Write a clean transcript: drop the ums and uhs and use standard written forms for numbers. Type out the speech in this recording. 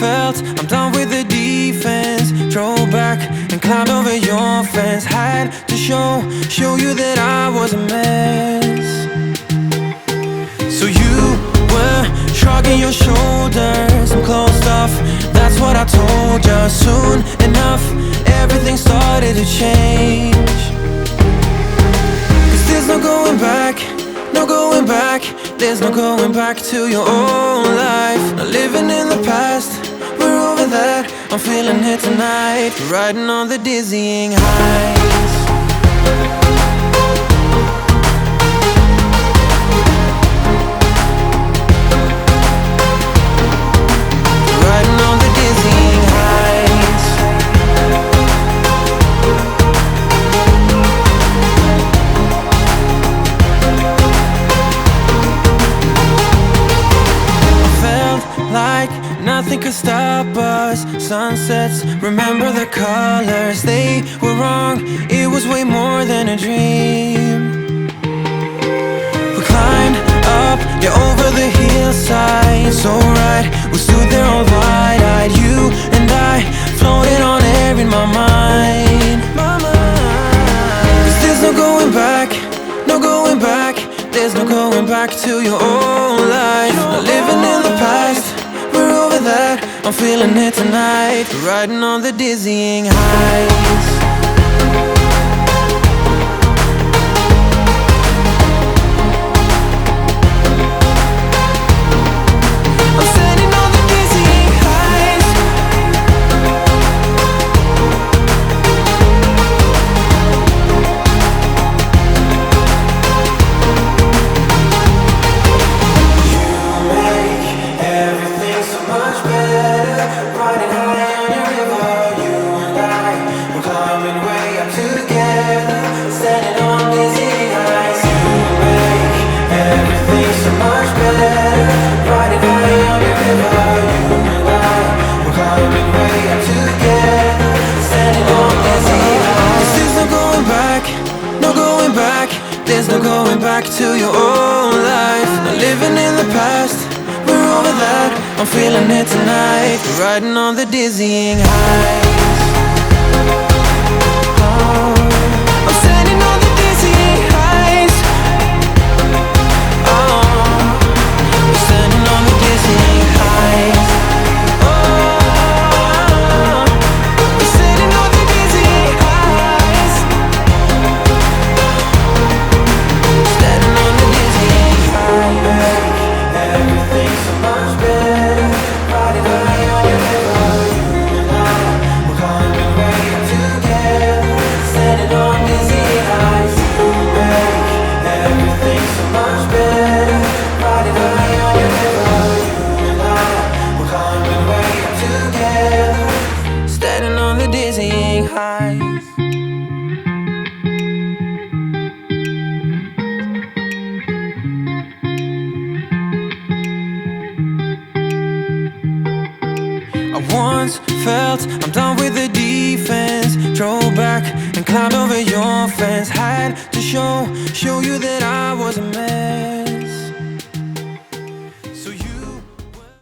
felt I'm done with the defense. Drove back and climbed over your fence. Had to show you that I was a mess. So you were shrugging your shoulders. I'm closed off, that's what I told you. Soon enough, everything started to change. 'Cause there's no going back, no going back. There's no going back to your old life. Not living in the past, we're over that. I'm feeling it tonight, riding on the dizzying highs. Riding on the dizzying highs. Felt like nothing could stop us. Sunsets, remember the colors. They were wrong, it was way more than a dream. We climbed up, yeah, over the hillside. So right, we stood there all wide-eyed. You and I floated on air in my mind. 'Cause there's no going back, no going back. There's no going back to your old life. Not living in the past, we're over that. I'm feeling it tonight, riding on the dizzying highs. I'm standing on the dizzying highs. You make everything so much better. Riding high on your river, you and I, we're climbing way up together, standing on dizzying highs. You make everything so much better. Riding high on your river, you and I, we're climbing way up together, standing on dizzying highs. There's no going back, no going back. There's no going back to your old life. Not living in the past, we're over that. I'm feeling it tonight, riding on the dizzying highs. Oh, I'm standing on the dizzying highs. Oh, I'm standing on the dizzying highs. Oh, I'm standing on the dizzying highs. Standing on the dizzying highs. Everything's so much better. Riding high on your river, you and I, we're climbing way up together, standing on dizzying highs. You make everything so much better. Riding high on your river, you and I, we're climbing way up together, standing on the dizzying highs. I once felt I'm done with the defense. Drove back and climbed over your fence. Had to show you that I was a mess.